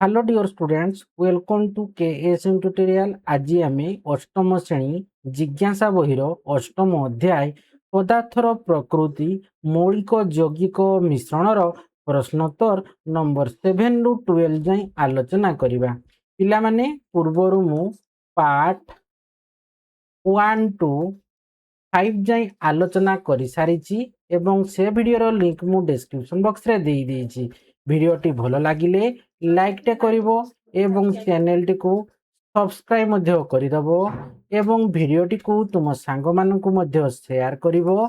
Hello dear students, welcome to KSM tutorial. आज आम अष्टम श्रेणी जिज्ञासा बहिर अष्टम अध्याय पदार्थर प्रकृति मौलिक यौगिक मिश्रणर प्रश्नोत्तर नंबर 7 रु 12 जाए आलोचना करवा। पिला माने पूर्वर मु पार्ट 1 टू 5 जाए आलोचना कर सारी एवं से वीडियोर लिंक मु डिस्क्रिप्शन बॉक्स रे दे देइछि। वीडियोटी भल लागिले लाइक टे करिवो एवं चैनल टी को सब्सक्राइब मध्य करिदबो एवं वीडियोटी को तुम सांग मानकु मध्य शेयर करिवो।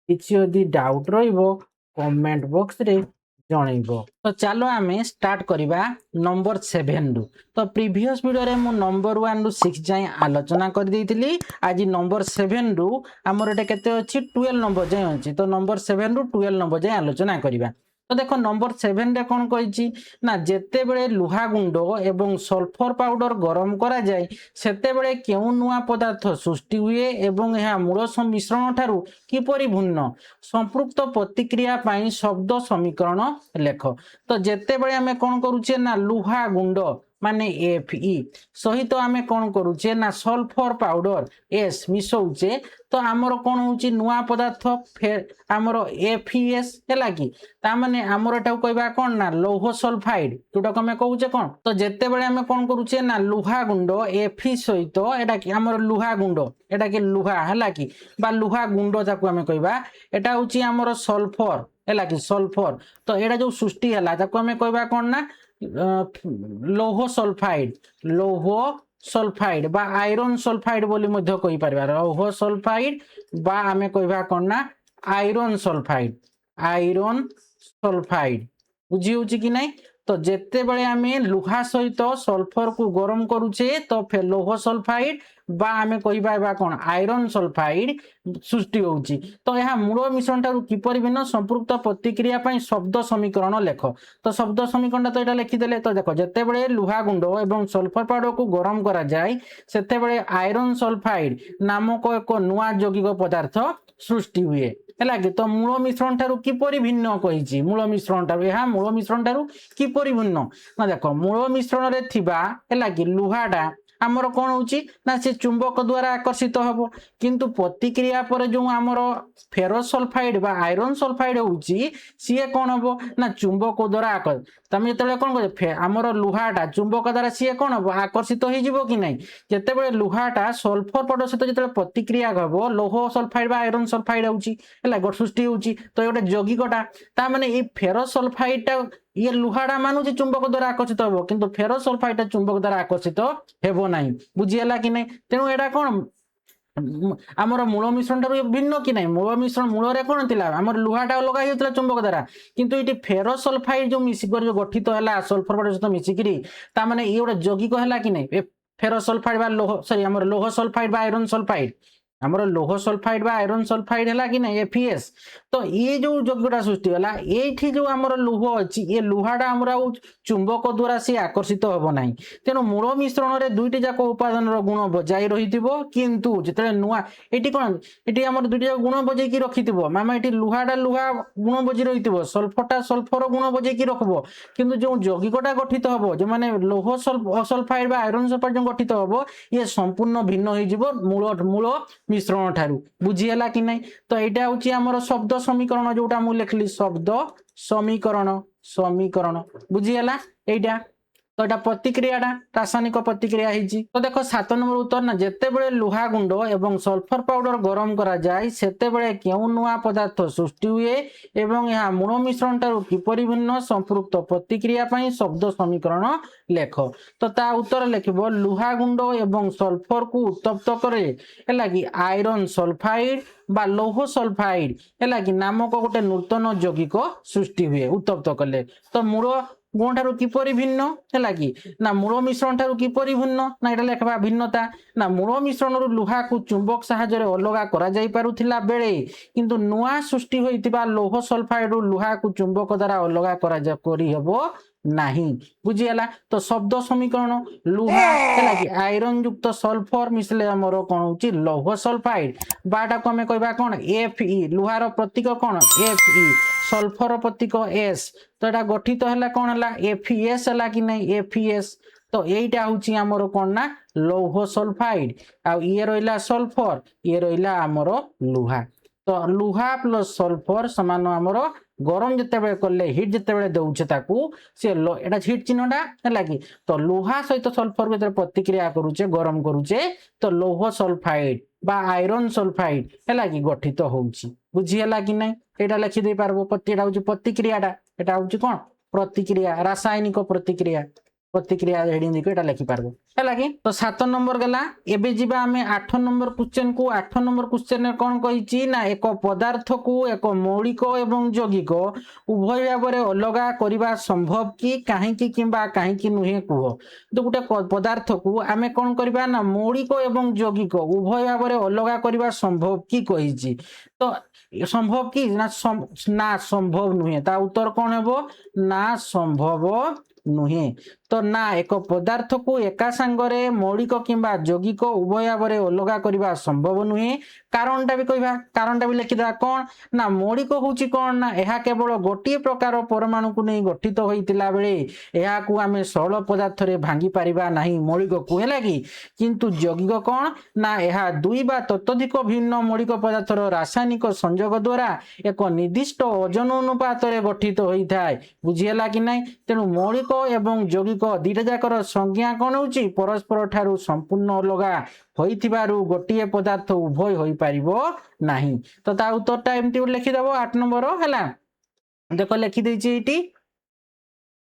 किछि यदि डाउट रहिबो कमेंट बॉक्स रे जणैबो। तो चलो आमे स्टार्ट करिबा नंबर 7 रु। तो प्रीवियस वीडियो रे मु नंबर 1 रु 6 जाए आलोचना कर देइतिली। आज नंबर 7 रु हमर एटा केते अछि 12 नंबर जाए अछि। तो नंबर 7 रु 12 नंबर जाए आलोचना करिबा। तो देखो नंबर 7 रे कोन कहिछि ना जेते बेले लुहा गुंड एवं सल्फर पाउडर गरम करा जाय सेते बेले केउ नुआ पदार्थ सृष्टि हुए एवं यह मूल मिश्रण ठारू किपरि भिन्न संपृक्त प्रतिक्रिया पाई शब्द समीकरण लेख। तो जेते बेले आमे कोन करूचे ना लुहा गुंड माने Fe सहित आमे कोन करूचे ना सल्फर पाउडर S मिसौचे तो आमर कोन होची नुआ पदार्थ फेर आमर FeS हैला कि ता माने आमर एटा कहबा कोन ना लौह सल्फाइड जोटा कमे कहूचे कोन। तो जेते बेले आमे कोन करूचे ना लुहा गुंड Fe सहित एटा कि आमर लुहा गुंड एटा कि लुहा हैला कि बा लुहा गुंड जाको आमे कहबा एटा होची आमर सल्फर हैला कि सल्फर। तो एटा जो सृष्टि हैला जाको आमे कहबा कोन ना लौह सल्फाइड बा आयरन सल्फाइड बोली मध्य कहि परबा। लौह सल्फाइड बा आमे कहबा कोन ना आयरन सल्फाइड बुझी होची कि नहीं। तो जेते बेले आमे लुहा सहित सल्फर को गरम करूचे तो फिर लौह सल्फाइड बा आमे कहिबा कोन आयरन सल्फाइड सृष्टि होची। तो यह मूल मिश्रण ठारू किपरि भिन्न संपृक्त प्रतिक्रिया पई शब्द समीकरण लेख। तो शब्द समीकरण तो एटा लिखि देले। तो देखो जेते बेले लुहा गुंड एवं सल्फर पाउडर को गरम करा जाय सेते बेले आयरन सल्फाइड नामक एक नुआ यौगिक पदार्थ सृष्टि हुए हैला कि। तो मूल मिश्रण ठारू किपरि भिन्न कहिछि मूल मिश्रण ठारू यह मूल मिश्रण ठारू किपरि भिन्न ना देखो मूल मिश्रण रे थिबा हैला कि लुहाटा आमर कोन होची ना से चुंबक द्वारा आकर्षित हबो किंतु प्रतिक्रिया पर जो आमर फेरस सल्फाइड बा आयरन सल्फाइड होची सीए कोन हबो ना चुंबक द्वारा आकर्षित। तमे जतले कोन करे आमर लुहाटा चुंबक द्वारा सीए कोन हबो आकर्षित होई जिवो कि नै। जेते बेले लुहाटा सल्फर पाउडर सहित जतले प्रतिक्रिया हबो लौह सल्फाइड बा आयरन सल्फाइड होची हैला गट सृष्टि होची। तो एटा यौगिकटा ता माने ए फेरस सल्फाइडटा ये लुहाड़ा मानु चुंबक द्वारा आकर्षित हम किंतु फेरस सल्फाइड चुंबक द्वारा आकर्षित हेबो नाही बुझीला कि नहीं। तेणु एटा कोन आमर मूल मिश्रण ठारू भिन्न कि नहीं। मूल मिश्रण मूल रे कोन थिला आमर लुहाटा लगा हेतला चुंबक द्वारा किंतु इटी फेरस सल्फाइड जो मिसिकर जो गठित हैला सल्फर पाउडर सहित मिसिकरी ता माने ए गोटे यौगिक हैला कि नहीं। फेरस सल्फाइड बा लौह सॉरी आमर लौह सल्फाइड बा आयरन सल्फाइड आमर लौह सल्फाइड बा आयरन सल्फाइड हैला कि नहीं FeS। तो ये जो यौगिकटा सृष्टि होला एठी जो आमर लौह अछि ये लुहाटा आमर चुंबक द्वारा से आकर्षित हबो नाही। तेनु मूल मिश्रण रे दुईटी जाक उपादान रो गुण बजाई रहितिबो किंतु जेतले नुआ एठी कोन एठी आमर दुईटी जाक गुण बजाई की रखितिबो मामा एठी लुहाटा लुहा गुण बजाई रहितिबो सल्फरटा सल्फर गुण बजाई की रखबो किंतु जो यौगिकटा गठित हबो जे माने लौह सल्फाइड बा आयरन सल्फाइड जो गठित हबो ये संपूर्ण भिन्न होई जिवो मूल मिश्रण ठारू बुझी हला कि नहीं। तो एटा होची हमर शब्द समीकरण जोटा मु लिखली शब्द समीकरण बुझी हला एटा। तो एटा प्रतिक्रियाटा रासायनिक प्रतिक्रिया हिची। तो देखो 7 नंबर उत्तर ना जेते बेले लुहा गुंड एवं सल्फर पाउडर गरम करा जाय सेते बेले केउ नुआ पदार्थ सृष्टि हुए एवं यह मूल मिश्रण ठारू किपरि भिन्न संपृक्त प्रतिक्रिया पई शब्द समीकरण लेख। तो ता उत्तर लिखिबो लुहा गुंड एवं सल्फर को उत्तप्त करे हैला कि आयरन सल्फाइड बा लौह सल्फाइड हैला कि नामक गोटे नूतन यौगिक सृष्टि हुए उत्तप्त कले। तो मूल गुण ठारू किपरि भिन्न हैला कि ना मूल मिश्रण ठारू किपरि भिन्न ना एटा लेखबा भिन्नता ना मूल मिश्रण रु लुहा को चुंबक सहायता रे अलगा करा जाई पारुथिला बेले किंतु नुआ सृष्टि होइतिबा लौह सल्फाइड रु लुहा को चुंबक द्वारा अलगा करा जा करी हबो नहीं बुझीगला तो शब्द समीकरण लुहा है कि आयरन युक्त सल्फर मिसले आमर कौन होची लौह सल्फाइड बाटा को हमें कहबा कौन Fe लुहार प्रतीक कौन Fe सल्फर प्रतीक S तो एटा गठित है कौन है FeS है कि नहीं FeS तो यहीटा हूँ आमर कौन ना लौह सल्फाइड आ ये रहा सल्फर ये रहा आमर लुहा तो लुहा प्लस सल्फर समान आमर गरम जिते कले हिट जिते दौचे सी एटा हिट चिन्हटा है कि तो लुहा सहित सल्फर को प्रतिक्रिया करुचे गरम करुचे तो लौह सल्फाइड बा आयरन सल्फाइड है कि गठित होउची बुझीगला कि नहीं एटा लिखि दे पारबो एटा हूँ प्रतिक्रियाटा एटा हूँ कौन प्रतिक्रिया रासायनिक प्रतिक्रिया हेडिंग देखो एटा लिखि पारबो है कि तो 7 नंबर गला एबे जीवा हमें 8 नंबर क्वेश्चन को 8 नंबर क्वेश्चन में कौन कहिची ना एक पदार्थ को एक मौलिक एवं यौगिक उभय भाव में अलगा करबा संभव कि काहेकि किंबा काहेकि नुहे कुह तो गोटे पदार्थ को आमे कौन करबा ना मौलिक एवं यौगिक उभय भाव में अलगा करबा संभव कि कहिची तो संभव कि ना संभव नुहे ता उत्तर कौन हेबो ना संभव नुहे तो ना एक पदार्थ को एका सांगरे मौलिक किंबा यौगिक उभय भाव में अलगा करबा संभव नुहे कारणटा भी कहबा कारणटा भी लिखिदा कौन ना मौलिक होची कौन ना यह केवल गोटे प्रकार परमाणु को नहीं गठित होइतिला बेले यह को आमे सरल पदार्थ रे भांगी परिबा नहीं मौलिक को हैला कि किंतु यौगिक कौन ना यह दुई बा ततोधिक भिन्न मौलिक पदार्थर रासायनिक संयोग द्वारा एक निर्दिष्ट ओजन अनुपात रे गठित होइथाय बुझियला कि नहीं तेनु मौलिक एवं यौगिक दीटा जाकर संज्ञा कौन होची परस्पर ठारू संपूर्ण अलगा होइथिबारु गोटिए पदार्थ उभय होई परिबो नाही तो ता उत्तरटा एमती लिखि देबो 8 नंबर हैला देखो लिखि देछि एटी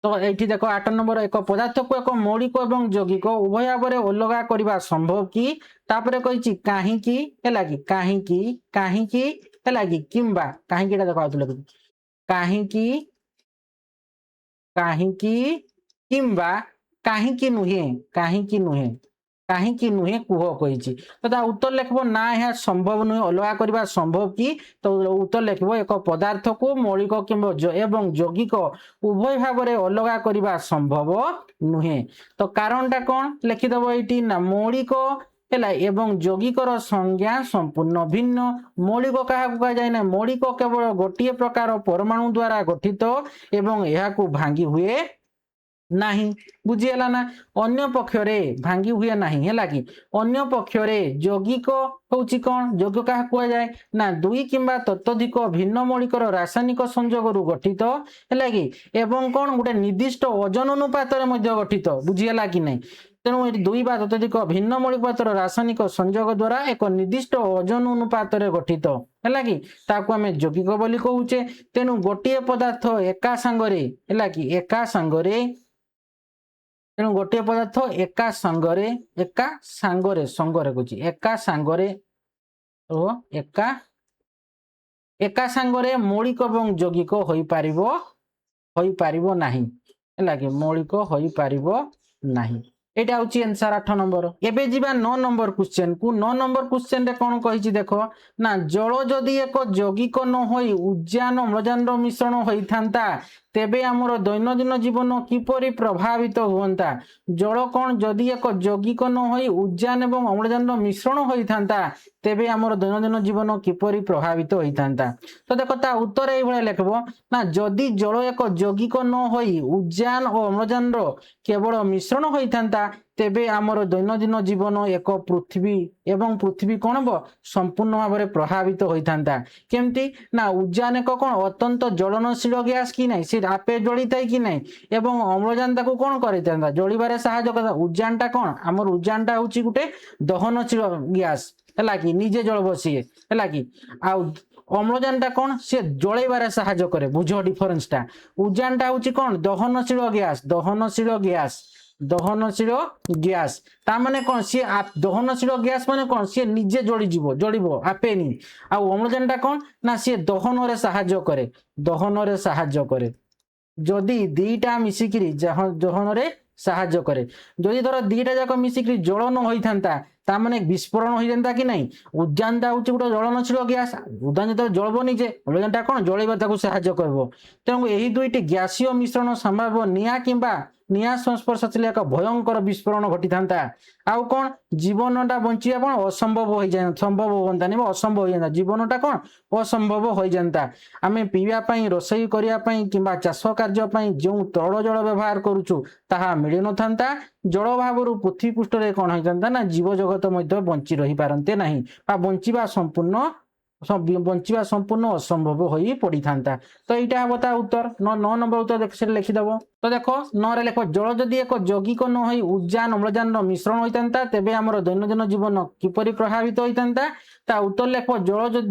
तो एठी देखो 8 नंबर एक पदार्थ को एक मौलिक एवं यौगिक उभय भाव में अलगा करबा संभव कि तापरे कहिछि काहेकि हैला कि काहेकि हैला कि किंबा काहेकिटा देखो आउत लिखि काहेकि किंबा काहेकि नुहे कुह कहिछि तो ता उत्तर लिखबो ना यह संभव नुहे अलगा करबा संभव कि तो उत्तर लिखबो एक पदार्थ को मौलिक किंबा एवं यौगिक उभय भाव में अलगा करबा संभव नुहे तो कारणटा कौन लिखि देबो एटी ना मौलिक हैला एवं यौगिकर संज्ञा संपूर्ण भिन्न मौलिक क्या कह जाए ना मौलिक केवल गोटे प्रकार परमाणु द्वारा गठित एवं यह को भांगी हुए नहीं बुझीगला ना अन्य पक्षरे भांगी हुए नहीं है कि अन्य पक्षरे यौगिक होची कौन यौगिक क्या कह जाए ना दुई किंबा ततोधिक भिन्न मौलिकर रासायनिक संयोग गठित है कि एवं कौन गोटे निर्दिष्ट ओजन अनुपात गठित बुझीगला कि नहीं तेणु दुई बा ततोधिक भिन्न मौलिक पदार्थर रासायनिक संयोग द्वारा एक निर्दिष्ट ओजन अनुपात गठित है कि ताकू आम यौगिक बोली कहूचे तेणु गोटे पदार्थ एका सांगरे है कि एका सांगरे तेणु गोटे पदार्थ एका सांगरे संगरे कहूँ एका सांगरे एका सांगरे मौलिक एवं यौगिक होई पारिबो नाही है कि मौलिक होई पारिबो नाही एटा होची आंसर 8 नंबर एबे जीवा 9 नंबर क्वेश्चन को 9 नंबर क्वेश्चन रे कोन कहिछि देखो ना जल जदि एक यौगिक न होई उद्यान अम्लजान मिश्रण होई थांता तेबे आमर दैनंदिन जीवन किपरि प्रभावित होता जल कौन जदि एक यौगिक न होई उद्यान एवं अम्लजान मिश्रण होई थांता तेबे आमर दैनंदिन जीवन किपरि प्रभावित होई थांता तो देखो ता उत्तर एई भले लिखबो ना जदि जल एक यौगिक न होई उद्यान और अम्लजान केवल मिश्रण होई थांता तेबे आमर दैनंदिन जीवन एक पृथ्वी एवं पृथ्वी कौन हम संपूर्ण भाव में प्रभावित होता केमती ना उद्यान एक कौन अत्यंत ज्वलनशील गैस कि नहीं सी आपे जली थाए कि नहीं एवं अम्लजान ताको कौन करता जलिबारे साहाय्य करता उद्यानटा कौन आमर उद्यानटा हूँ गोटे दहनशील गैस है कि निजे जल बसीए है कि आउ अम्लजानटा कौन सी जलैबारे साहाय्य करे बुझ डिफरेन्सटा उद्यानटा हूँ कौन दहनशील गैस ता माने कौन सी दहनशील गैस माने कौन सी निजे जलिबो आपेनी आउ अम्लजानटा कौन ना सी दहन रे साहाय्य करे जदि दीटा मिसिकिरी दहन रे ସାହାଯ୍ୟ କରେ। ଯଦି ଧର ଦୁଇଟା ଯାକ ମିଶିକି ଜ୍ୱଳନ ହୋଇଥାନ୍ତା ତାମାନେ ବିସ୍ଫୋରଣ ହୋଇଥାନ୍ତା କି ନାହିଁ। ଉଦ୍ଯାନଟା ହେଉଛି ଗୋଟେ ଜ୍ୱଳନଶୀଳ ଗ୍ୟାସ୍। ଉଦ୍ଯାନ ଯେତେବେଳେ ଜଳବନି ଯେ ଅମ୍ଳଜାନଟା କ'ଣ ଜଳେଇବା ତାକୁ ସାହାଯ୍ୟ କରିବ। ତେଣୁ ଏହି ଦୁଇଟି ଗ୍ୟାସୀୟ ମିଶ୍ରଣ ସମ୍ଭାବ୍ୟ ନିଆଁ କିମ୍ବା ନିଆଁ ସଂସ୍ପର୍ଶ ଥିଲେ ଏକ ଭୟଙ୍କର ବିସ୍ଫୋରଣ ଘଟିଥାନ୍ତା। ଆଉ କ'ଣ ଜୀବନଟା ବଞ୍ଚିବା କ'ଣ ଅସମ୍ଭବ ହୋଇଯାଆନ୍ତା, ସମ୍ଭବ ହୁଅନ୍ତାନି ବା ଅସମ୍ଭବ ହୋଇଯାନ୍ତା। ଜୀବନଟା କ'ଣ ଅସମ୍ଭବ ହୋଇଯାନ୍ତା। ଆମେ ପିଇବା ପାଇଁ, ରୋଷେଇ କରିବା ପାଇଁ କିମ୍ବା ଚାଷ କାର୍ଯ୍ୟ ପାଇଁ ଯେଉଁ ତରଳ ଜଳ ବ୍ୟବହାର କରୁଛୁ ତାହା ମିଳିନଥାନ୍ତା। ଜଳ ଅଭାବରୁ ପୃଥିବୀ ପୃଷ୍ଠରେ କ'ଣ ହୋଇଥାନ୍ତା ନା ଜୀବଜଗତ ମଧ୍ୟ ବଞ୍ଚି ରହିପାରନ୍ତେ ନାହିଁ ବା ବଞ୍ଚିବା ସମ୍ପୂର୍ଣ୍ଣ ଅସମ୍ଭବ ହୋଇ ପଡ଼ିଥାନ୍ତା। ତ ଏଇଟା ହେବ ତା ଉତ୍ତର। 9 ନମ୍ବର ଉତ୍ତର ସେଠି ଲେଖିଦେବ। ତ ଦେଖ 9ରେ ଲେଖ ଜଳ ଯଦି ଏକ ଯୌଗିକ ନ ହୋଇ ଉଦ୍ଯାନ ଅମ୍ଳଜାନର ମିଶ୍ରଣ ହୋଇଥାନ୍ତା ତେବେ ଆମର ଦୈନନ୍ଦିନ ଜୀବନ କିପରି ପ୍ରଭାବିତ ହୋଇଥାନ୍ତା। ତା ଉତ୍ତର ଲେଖ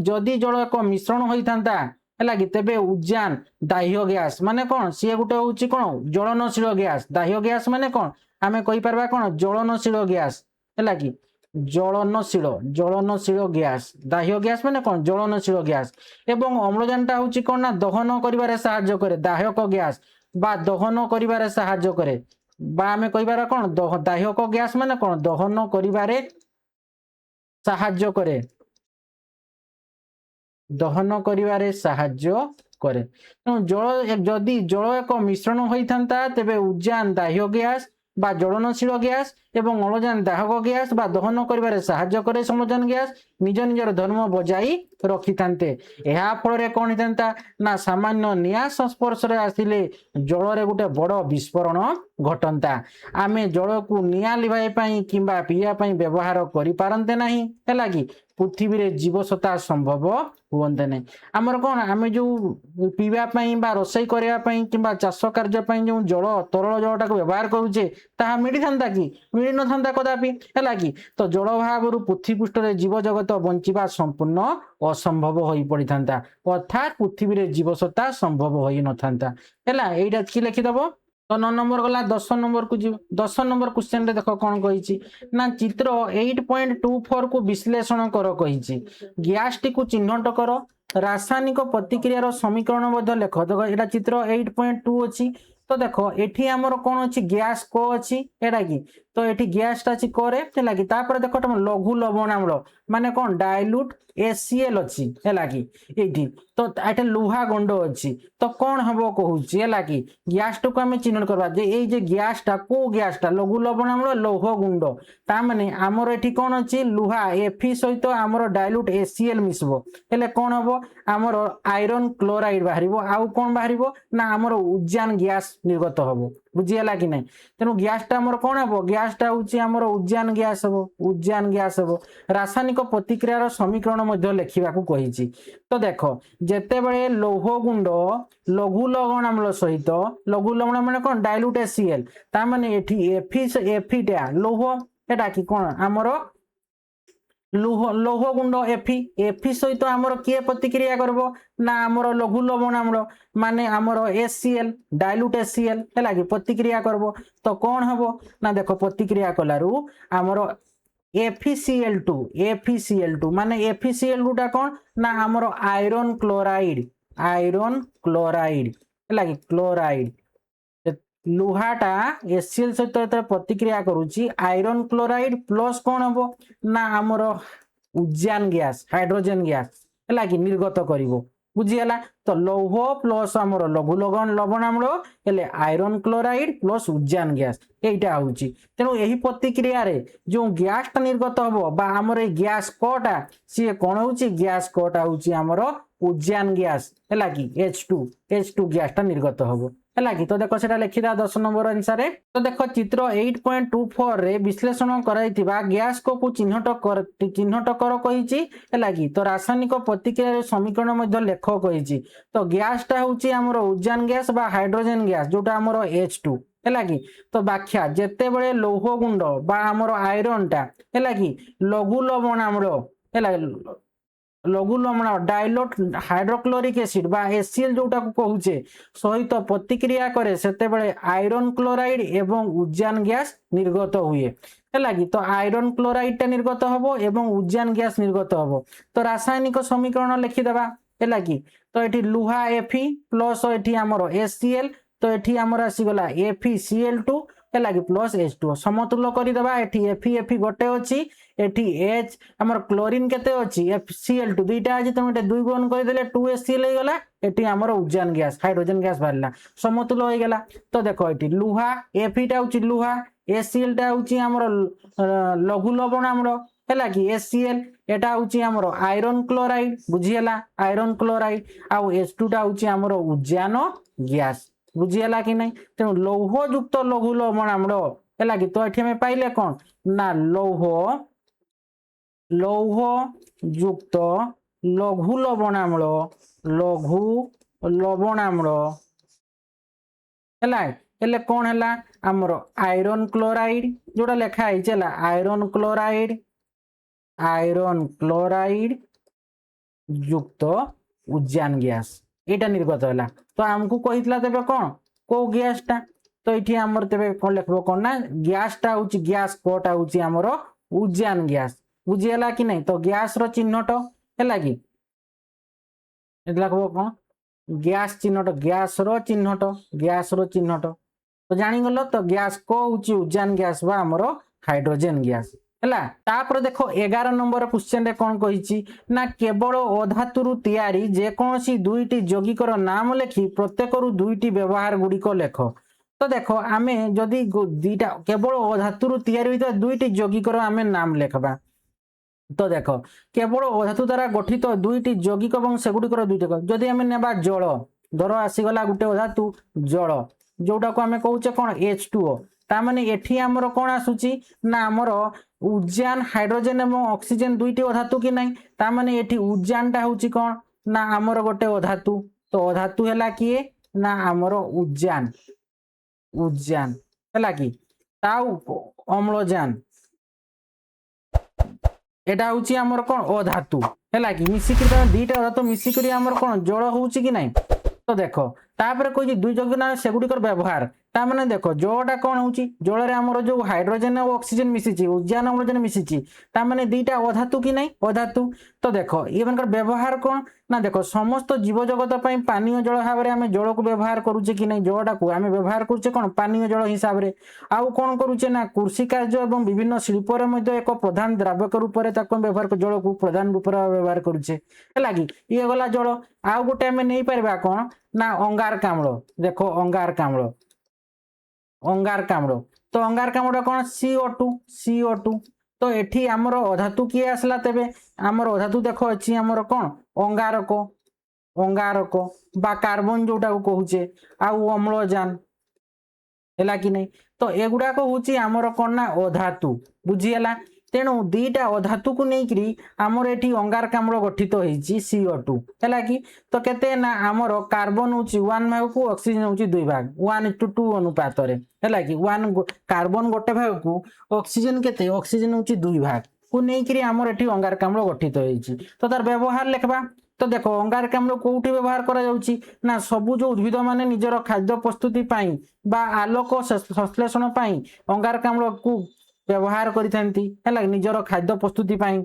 ଯଦି ଜଳ ଏକ ମିଶ୍ରଣ ହୋଇଥାନ୍ତା ହେଲା କି ତେବେ ଉଦ୍ଯାନ ଦାହ୍ୟ ଗ୍ୟାସ୍ ମାନେ କ'ଣ ସିଏ ଗୋଟେ ହେଉଛି କ'ଣ ଜ୍ୱଳନଶୀଳ ଗ୍ୟାସ୍। ଦାହ୍ୟ ଗ୍ୟାସ୍ ମାନେ କ'ଣ ଆମେ କହିପାରିବା କ'ଣ ଜ୍ୱଳନଶୀଳ ଗ୍ୟାସ୍ ହେଲା କି ଜ୍ୱଳନଶୀଳ ଗ୍ୟାସ୍। ଦାହ୍ୟ ଗ୍ୟାସ୍ ମାନେ କ'ଣ ଜ୍ୱଳନଶୀଳ ଗ୍ୟାସ୍। ଏବଂ ଅମ୍ଳଜାନଟା ହେଉଛି କ'ଣ ନା ଦହନ କରିବାରେ ସାହାଯ୍ୟ କରେ। ଦାହକ ଗ୍ୟାସ୍ ବା ଦହନ କରିବାରେ ସାହାଯ୍ୟ କରେ ବା ଆମେ କହିପାରିବା କ'ଣ ଦାହକ ଗ୍ୟାସ୍ ମାନେ କ'ଣ ଦହନ କରିବାରେ ସାହାଯ୍ୟ କରେ। ଦହନ କରିବାରେ ସାହାଯ୍ୟ କରେ। ତେଣୁ ଯଦି ଜଳ ଏକ ମିଶ୍ରଣ ହୋଇଥାନ୍ତା ତେବେ ଉଦ୍ଯାନ ଦାହ୍ୟ ଗ୍ୟାସ୍ ବା ଜ୍ୱଳନଶୀଳ ଗ୍ୟାସ୍ ଏବଂ ଅମ୍ଳଜାନ ଦାହକ ଗ୍ୟାସ୍ ବା ଦହନ କରିବାରେ ସାହାଯ୍ୟ କରେ ଅମ୍ଳଜାନ ଗ୍ୟାସ୍ ନିଜ ନିଜର ଧର୍ମ ବଜାଇ ରଖିଥାନ୍ତେ। ଏହା ଫଳରେ କ'ଣ ହେଇଥାନ୍ତା ନା ସାମାନ୍ୟ ନିଆଁ ସଂସ୍ପର୍ଶରେ ଆସିଲେ ଜଳରେ ଗୋଟେ ବଡ଼ ବିସ୍ଫୋରଣ ଘଟନ୍ତା। ଆମେ ଜଳକୁ ନିଆଁ ଲିଭାଇବା ପାଇଁ କିମ୍ବା ପିଇବା ପାଇଁ ବ୍ୟବହାର କରିପାରନ୍ତେ ନାହିଁ ହେଲା କି ପୃଥିବୀରେ ଜୀବସତ୍ତା ସମ୍ଭବ ହୁଅନ୍ତେ ନାହିଁ। ଆମର କ'ଣ ଆମେ ଯେଉଁ ପିଇବା ପାଇଁ ବା ରୋଷେଇ କରିବା ପାଇଁ କିମ୍ବା ଚାଷ କାର୍ଯ୍ୟ ପାଇଁ ଯେଉଁ ତରଳ ଜଳଟାକୁ ବ୍ୟବହାର କରୁଛେ ତାହା ମିଳିଥାନ୍ତା କି ମିଳିନଥାନ୍ତା କଦାପି ହେଲା କି। ତ ଜଳ ଅଭାବରୁ ପୃଥିବୀ ପୃଷ୍ଠରେ ଜୀବଜଗତ ବଞ୍ଚିବା ସମ୍ପୂର୍ଣ୍ଣ ଅସମ୍ଭବ ହୋଇପଡ଼ିଥାନ୍ତା ଅର୍ଥାତ୍ ପୃଥିବୀରେ ଜୀବସତ୍ତା ସମ୍ଭବ ହୋଇନଥାନ୍ତା ହେଲା। ଏଇଟା କି ଲେଖିଦେବ। ତ 9 ନମ୍ବର ଗଲା। 10 ନମ୍ବରକୁ ଯିବ। 10 ନମ୍ବର କ୍ୱେଶ୍ଚନରେ ଦେଖ କ'ଣ କହିଛି ନା ଚିତ୍ର 8.24 କୁ ବିଶ୍ଳେଷଣ କର କହିଛି। ଗ୍ୟାସଟିକୁ ଚିହ୍ନଟ କର, ରାସାୟନିକ ପ୍ରତିକ୍ରିୟାର ସମୀକରଣ ମଧ୍ୟ ଲେଖ। ଦେଖ ଏଇଟା ଚିତ୍ର 8.2 ଅଛି। ତ ଦେଖ ଏଠି ଆମର କ'ଣ ଅଛି ଗ୍ୟାସ୍ କ ଅଛି ଏଇଟା କି ତ ଏଠି ଗ୍ୟାସଟା ଅଛି କରେ ହେଲା କି। ତାପରେ ଦେଖ ତମ ଲଘୁ ଲବଣାମ୍ଳ ମାନେ କ'ଣ ଡାଇଲ୍ୟୁଟ HCl ଅଛି ହେଲା କି ଏଇଠି। ତ ଏଠି ଲୁହା ଗୁଣ୍ଡ ଅଛି। ତ କ'ଣ ହେବ କହୁଛି ହେଲା କି ଗ୍ୟାସଟାକୁ ଆମେ ଚିହ୍ନଟ କରିବା ଯେ ଏଇ ଯେ ଗ୍ୟାସଟା କୋଉ ଗ୍ୟାସଟା ଲଘୁ ଲବଣାମ୍ଳ ଲୌହ ଗୁଣ୍ଡ। ତାମାନେ ଆମର ଏଠି କ'ଣ ଅଛି ଲୁହା Fe ସହିତ ଆମର ଡାଇଲ୍ୟୁଟ HCl ମିଶିବ ହେଲେ କ'ଣ ହେବ ଆମର ଆଇରନ୍ କ୍ଲୋରାଇଡ୍ ବାହାରିବ। ଆଉ କ'ଣ ବାହାରିବ ନା ଆମର ଉଦ୍ଯାନ ଗ୍ୟାସ୍ ନିର୍ଗତ ହେବ। ବୁଝିଗଲା କି ନାହିଁ। ତେଣୁ ଗ୍ୟାସଟା ଆମର କ'ଣ ହେବ ଗ୍ୟାସଟା ହେଉଛି ଆମର ଉଦ୍ଯାନ ଗ୍ୟାସ୍ ହେବ। ଉଦ୍ଯାନ ଗ୍ୟାସ୍ ହେବ। ରାସାୟନିକ ପ୍ରତିକ୍ରିୟାର ସମୀକରଣ ମଧ୍ୟ ଲେଖିବାକୁ କହିଛି। ତ ଦେଖ ଯେତେବେଳେ ଲୌହ ଗୁଣ୍ଡ ଲଘୁ ଲବଣାମ୍ଳ ସହିତ ଲଘୁ ଲବଣ ମାନେ କ'ଣ ଡାଇଲ୍ୟୁଟ HCl ତାମାନେ ଏଠି ଏଫିଟା ଲୌହ ଏଟା କି କ'ଣ ଆମର ଲୌହ ଗୁଣ୍ଡ ଏଫି ସହିତ ଆମର କିଏ ପ୍ରତିକ୍ରିୟା କରିବ ନା ଆମର ଲଘୁ ଲବଣାମ୍ଳ ମାନେ ଆମର HCl ଡାଇଲ୍ୟୁଟ HCl ହେଲା କି ପ୍ରତିକ୍ରିୟା କରିବ। ତ କ'ଣ ହେବ ନା ଦେଖ ପ୍ରତିକ୍ରିୟା କଲାରୁ ଆମର FeCl2 ମାନେ FeCl2 ଟା କ'ଣ ନା ଆମର ଆଇରନ୍ କ୍ଲୋରାଇଡ୍ ହେଲା କି କ୍ଲୋରାଇଡ୍ ଲୁହାଟା HCl ସହିତ ଯେତେବେଳେ ପ୍ରତିକ୍ରିୟା କରୁଛି ଆଇରନ୍ କ୍ଲୋରାଇଡ୍ ପ୍ଲସ୍ କ'ଣ ହେବ ନା ଆମର ଉଦ୍ଯାନ ଗ୍ୟାସ୍ ହାଇଡ୍ରୋଜେନ ଗ୍ୟାସ୍ ହେଲା କି ନିର୍ଗତ କରିବ। ବୁଝିଗଲା। ତ ଲୌହ ପ୍ଲସ୍ ଆମର ଲଘୁ ଲବଣାମ୍ଳ ହେଲେ ଆଇରନ୍ କ୍ଲୋରାଇଡ୍ ପ୍ଲସ୍ ଉଦ୍ଯାନ ଗ୍ୟାସ୍ এইটা হচ্ছে। তেমন এই প্রতিক্রিয়ারে যে গ্যাসটা নির্গত হব বা আমার এই গ্যাস কটা সি কোণ হচ্ছে গ্যাস কটা হচ্ছে আমার উদ্যান গ্যাস হল কি H2 গ্যাসটা নির্গত হব হল কি। তো দেখ সেটা লিখিদা 10 নম্বর অনুসারে। তো দেখ চিত্র 8.24 রে বিশ্লেষণ করাইতিবা গ্যাস কো চিহ্নট কর কইছি হল কি। তো রাসায়নিক প্রতিক্রিয়ার সমীকরণ মধ্যে লেখ কইছি। তো গ্যাসটা হচ্ছে আমার উদ্যান গ্যাস বা হাইড্রোজেন গ্যাস যেটা আমার H2 है कि। तो व्याख्या जितेबले लौह गुंड बा आमर आयरन टा है कि लघु लवणाम्ल है लघु लवणाम्ल डाइल्यूट हाइड्रोक्लोरिक एसिड बा HCl जोटा कहूचे सहित प्रतिक्रिया करे सेतेबले आयरन क्लोराइड एवं उद्यान गैस निर्गत हुए है कि। तो आयरन क्लोराइड टा निर्गत हबो एवं उद्यान गैस निर्गत हबो। तो रासायनिक समीकरण लिखिदेबा है कि। तो ये लुहा Fe प्लस ये आमर HCl तो ये आमर आसीगला FeCl2 है लगी प्लस H2O समतुल्य करदेबा एठी Fe गोटे अछि एठी H हमर क्लोरीन केते अछि FCl2 दुईटा अछि त एटे 2 गुण कर देले 2HCl हे गला एठी हमर उद्यान गैस हाइड्रोजन गैस बारला समतुल्य हो गला तो देखो एठी लुहा Fe टा अछि लुहा HCl टा अछि हमर लघु लवण आम्ल है लगी HCl एटा हूँ आमर आयरन क्लोराइड बुझीगला आयरन क्लोराइड आउ H2 टा हूँ आमर उद्यान गैस बुझीगला कि नहीं तेणु लौह युक्त लघु लवण आम्ल है लगी तो ये पाइले कौन ना लौह युक्त लघु लवण आम्ल है कौन है आमर आयरन क्लोराइड जोड़ा लिखाई चला आयरन क्लोराइड युक्त उद्यान गैस एटा निर्गत है तो आमको कही तेरे कौन को गैस टा तो ये आमर तेरे कौन लिखब कौन ना गैस टा हूँ गैस कोटा हूँ आमर उद्यान गैस बुझीगला कि नहीं तो गैस रो चिन्हट है लगी लिखब कौन गैस चिन्हट गैस रो चिन्हट तो जानीगल तो गैस को हूँ उद्यान गैस बा आमर हाइड्रोजन गैस है तापर देखो 11 नंबर क्वेश्चन रे कौन कही ना केवल अधातु तैयारी जेकोसी दुईटी यौगिकर नाम लेखि प्रत्येक दुईटी व्यवहार गुड़िक लेख तो देखो आमे जदि दीटा केवल अधातु तैयारी दुईटी यौगिकर आमे नाम लेखबा तो देखो केवल अधातु द्वारा गठित दुईटी यौगिक और सेगुड़िकर दुईटा जदि आमे नेबा जल धर आसीगला गोटे अधातु जल जोटा को आमे कहूचे कौन H2O तामाने एठी आमर कौन आसुची ना आमर उद्यान हाइड्रोजन एवं ऑक्सीजन दुईटी अधातु कि नहीं तामाने एठी उद्यान टा होची कौन ना आमर गोटे अधातु तो अधातु हैला किए ना आमर उद्यान हैला कि ताऊ अम्लजान एटा होची आमर कौन अधातु हैला कि मिसिक दुईटा अधातु मिसिक आमर कौन जल होची कि नहीं तो देखो तापर कोई दुई यौगिक ना सेगुड़िकर व्यवहार तामाने देखो जलटा कौन होची जल रे हमर जो हाइड्रोजन और ऑक्सीजन मिसिची उद्यान अम्लजान मिसिची तामाने दुईटा अधातु कि नहीं अधातु तो देखो ये मनकर व्यवहार कौन ना देखो समस्त जीव जगत पई पानीय जल भाव में आम जल को व्यवहार करूचे कि नहीं जलटा को आम व्यवहार करूचे कौन पानीय जल हिसाब से आउ कौन करूचे ना कृषि कार्य और विभिन्न शिल्प एक प्रधान द्रावक रूप में व्यवहार जल को प्रधान रूप व्यवहार करूचे है ये गला जल आउ गोटे आम नहीं पार कौन ना अंगारकाम्ल देखो अंगारकाम्ल तो अंगारकाम्ल कौन CO2 तो एठी आमर अधातु किए आसला तेबे आमर अधातु देखो अच्छी आमर कौन अंगारक बा कार्बन जोटा को कहूचे आउ अम्लजान है कि नहीं तो एगुड़ाक हूँ आमर कौन ना अधातु बुझीगला तेणु दुईटा अधातु को लेकिन आमर एठी अंगारकाम्ल गठित होईची CO2 है कि तो केते ना आमर कार्बन हूँ 1 भाग को ऑक्सीजन हूँ 2 भाग 1:2 अनुपात है कि 1 कार्बन गोटे भाग को ऑक्सीजन केते ऑक्सीजन हूँ 2 भाग को लेकिन आमर एठी अंगारकाम्ल गठित होईची तो तार व्यवहार लिखबा तो देखो अंगारकाम्ल कोउठी व्यवहार करा जाउची ना सबु जो उद्भिद माने निजर खाद्य प्रस्तुति पाई बा आलोक संश्लेषण पाई अंगारकाम्ल को व्यवहार करिथांती है निजर खाद्य प्रस्तुति पाई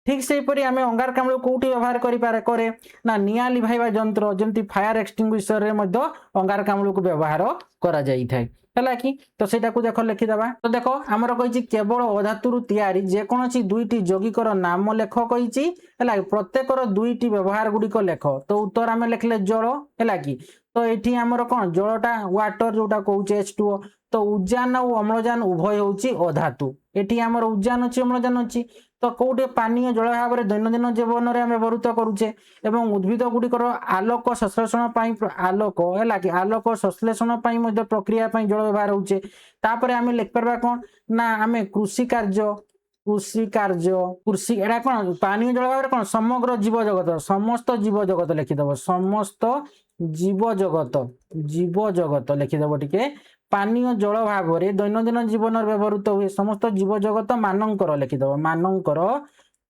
ठीक से परी आमे अंगारकाम्ल कोउठी व्यवहार करे ना निया लिभाइबा यंत्र जमती फायर एक्सटिंग्विशर रे मध्य अंगारकाम्ल को व्यवहार करा जाई थाए है कि तो सेटा को देखो लिखिदबा तो देखो आमर कही केवल अधातु तैयारी जेकोसी दुईटी यौगिकर नाम लेख कही है प्रत्येक दुईटी व्यवहार गुड़िक लेख तो उत्तर आम लिखले जल है कि तो ये आमर कौन जलटा वाटर जोटा कहूचे H2O तो उद्यान और अम्लजान उभय हूँ अधातु ये आमर उद्यान अच्छी अम्लजान अच्छी तो कौटे पानीय जल भाव में दैनंदिन जीवन में आम व्यवहृत करुचे एवं उद्भिद गुड़िकर आलोक संश्लेषण आलोक है कि आलोक संश्लेषण प्रक्रिया जल व्यवहार होचे तापर आम लिखिपर कौन ना आम कृषि एटा कौन पानीय जल भाव कौन समग्र जीव जगत समस्त जीव जगत लिखिदब समस्त जीव जगत लिखिदब टिके पानीय जल भाव में दैनंदिन जीवन व्यवहृत हुए समस्त जीव जगत मानकर लिखिदब मानकर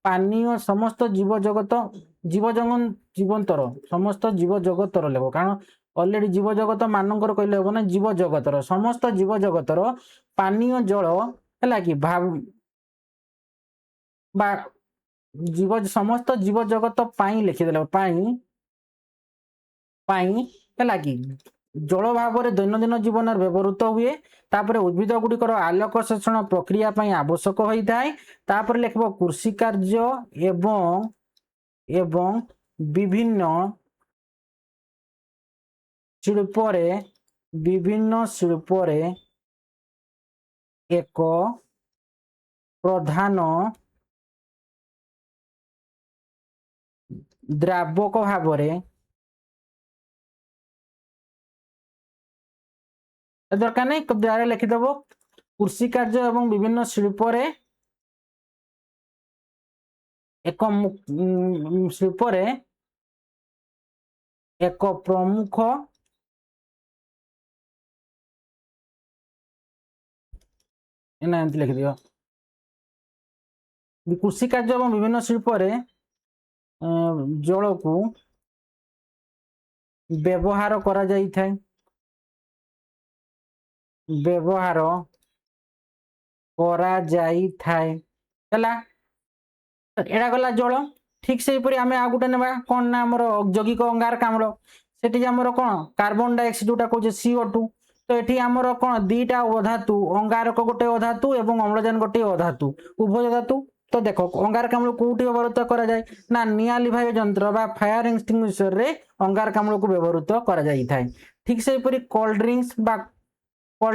पानीय समस्त जीव जगत जीवंतर समस्त जीव जगतर लेख कारण अलरेडी जीव जगत मानकर कहले हे ना जीव जगतर समस्त जीव जगतर पानीय जल है कि भाव बा जीव समस्त जीव जगत पाई लिखिदेले पाई है कि जल भाव में दैनंदिन जीवन में व्यवहृत हुए तापर उद्भिद गुड़िकर आलोक शोषण प्रक्रिया आवश्यक होता है तापर लिखब कृषि कार्य एवं विभिन्न शिल्प एक प्रधान द्रावक भाव दरकार नहीं कब्जा लिखिदेव कृषि कार्य एवं विभिन्न शिल्प एक शिल्प एक प्रमुख लिखिदिव कृषि कार्य एवं विभिन्न शिल्प जल को व्यवहार करा जाई थाए व्यवहार करा जाई थाए एड़ा गला जल ठीक से आम आ गोटे ना कौन ना आम औद्योगिक अंगारकाम्ल से आमर कौन कार्बन डाइऑक्साइड जोटा कहे CO2 तो ये आमर कौन दीटा अधातु अंगारक गोटे अधातु एवं अम्लजान गोटे अधातु उभय धातु तो देखो अंगारकाम्ल कोठी व्यवहृत करा जाए ना निया लिभाई यंत्र बा फायर एक्सटिंग्विशर रे अंगारकाम्ल को व्यवहृत करा जाई थाए ठीक से कोल्ड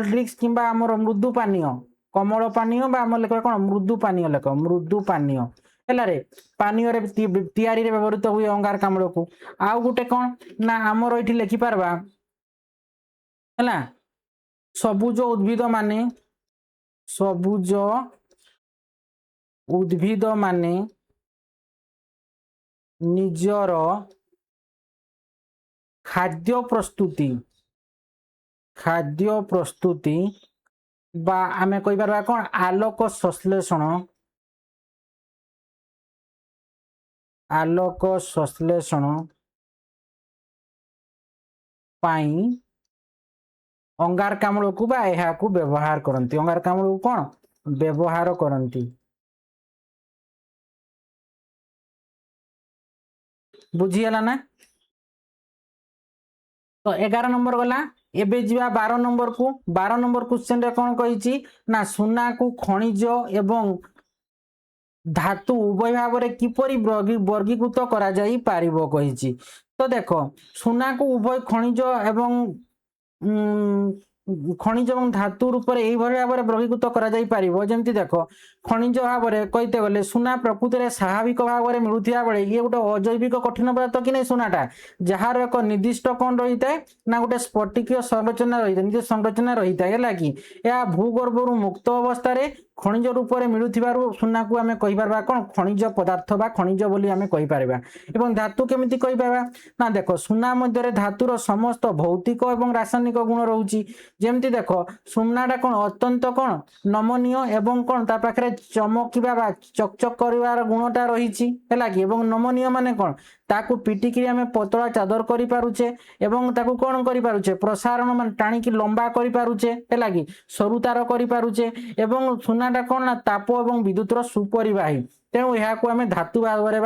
ड्रिंक्स किंबा आमर मृदु पानीय कमल पानीय बा आम लेख कौन मृदु पानीय लेख मृदु पानीय है पानीय तैयारी व्यवहृत हुए अंगारकाम्ल को आउ गोटे कौन ना आमर ये लिखिपारवा है सबुज उद्भिद माने निजर खाद्य प्रस्तुति बा आमे कहि परबा कोन आलोक संश्लेषण पाई अंगारकाम्ल को बा एहा को व्यवहार करंती अंगारकाम्ल को कोन व्यवहार करंती बुझीगला ना तो 11 नंबर गला एबे जीवा 12 नंबर को 12 नंबर क्वेश्चन रे कोन कहिची ना सुना को खनिज एवं धातु उभय भाव में किपरि वर्गीकृत करा जाई पारिबो कहिची तो देखो सुना को उभय खनिज एवं खनिज एवं धातु रूप में यही भाव में वर्गीकृत करा जाई पारिबो जेमति देखो खनिज भाव में कहते गले सुना प्रकृति में स्वाभाविक भाव में मिलुथिया बेले ये गोटे अजैविक कठिन पदार्थ कि नहीं सुनाटा जार एक निर्दिष्ट कौन रही है ना गोटे स्फटिकीय संरचना रही है संरचना रही है कि यह भूगर्भ मुक्त अवस्था खनिज रूप में मिलुथिबारु सुना को आमे कहि परबा कोन खनिज पदार्थ बा खनिज बोली आमे कहि परबा एवं धातु केमिति कहि परबा ना देखो सुना मध्य धातुर समस्त भौतिक एवं रासायनिक गुण रहउची जेमति देखो सुनाटा कोन अत्यंत कोन नमनीय एवं कोन ता पाखरे चमकिबा बा चकचक करिवार गुणटा रहिची हैला कि एवं नमनीय माने कोन ताकू पिटिकी आमे पतला चादर करि पारुचे एवं ताकू कोन करि पारुचे प्रसारण मान टाणी की लंबा करि पारुचे हैला कि सरुतार करि पारुचे एवं सुनाटा कोन ना ताप एवं विद्युतर सुपरिवाही तेणु यह को आमे धातु भाव में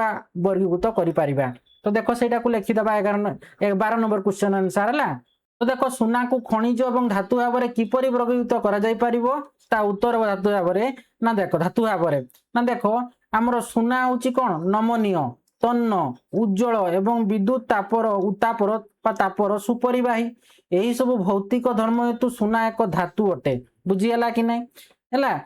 वर्गीकृत करि पारिबा तो देखो सेटा को लिखि दबा 12 नंबर क्वेश्चन आंसर हला तो देखो सुना को खनिज एवं धातु भाव में किपरि वर्गीकृत करा जाई परिबो ता उत्तर धातु भाव में ना देखो धातु भाव में ना देखो हमर सुना होची कोन नमनीय तन्न उज्जवल एवं विद्युत तापर सुपरिवाही यही सब भौतिक धर्म हेतु सुना एक धातु अटे बुझीगला कि नहीं है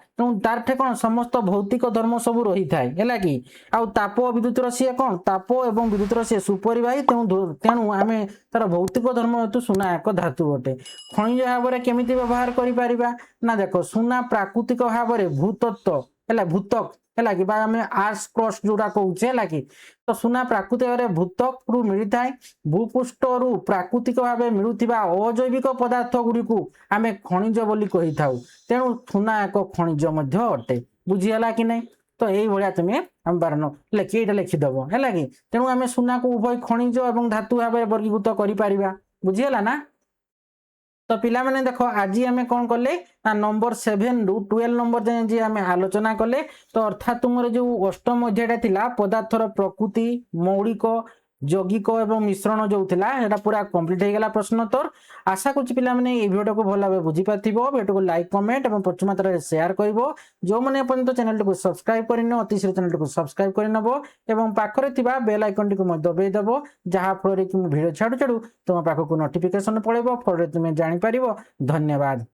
तार ठे कौन समस्त भौतिक धर्म सब रही है कि आउ ताप विद्युतर सी कौन ताप एवं विद्युतर सी सुपरिवाही तेणु आम तार भौतिक धर्म हेतु सुना एक धातु अटे खनिज भाव में केमी व्यवहार करा ना देख सुना प्राकृतिक भाव में भूतत्व है भूतक है कि आम आर्स क्रस्ट जोड़ा कहे है कि तो सुना प्राकृतिक भाव में भूतक रु मिलता है भूपृष्ठ रु प्राकृतिक भाव मिलुवा अजैविक पदार्थ गुड़ी को आम खनिज बोली कही था तेणु सुना एक खनिज अटे बुझीगला कि नहीं तो यही भाया तुम्हें आम 12 लिखिदेव है कि तेणु आम सुना को उभय खनिज और धातु भाव में वर्गीकृत कर बुझीगला ना तो पिला माने देखो आज आम कौन कले नंबर 7 रु 12 नंबर जाए आम आलोचना कले तो अर्थात तुम जो अष्टम अध्याय थिला पदार्थर प्रकृति मौलिक যৌগিক এবং মিশ্रण जो थिला सेटा पूरा कंप्लीट हो गला प्रश्नोत्तर। आशा करूँ पिला माने ए वीडियो को भल भाव बुझी पाथिबो। वीडियो को लाइक कमेंट और प्रचुर मात्रा रे शेयर करिवो। जो माने अपन तो चैनल को सब्सक्राइब करिनो अति शीघ्र चैनल को सब्सक्राइब करिनबो एवं पाखरे थिबा बेल आइकन को दबाई देबो जहा फल रे कि वीडियो छाडू छाडू तुम पाखक नोटिफिकेशन पळेबो फल रे तुमे जानि परिबो। धन्यवाद।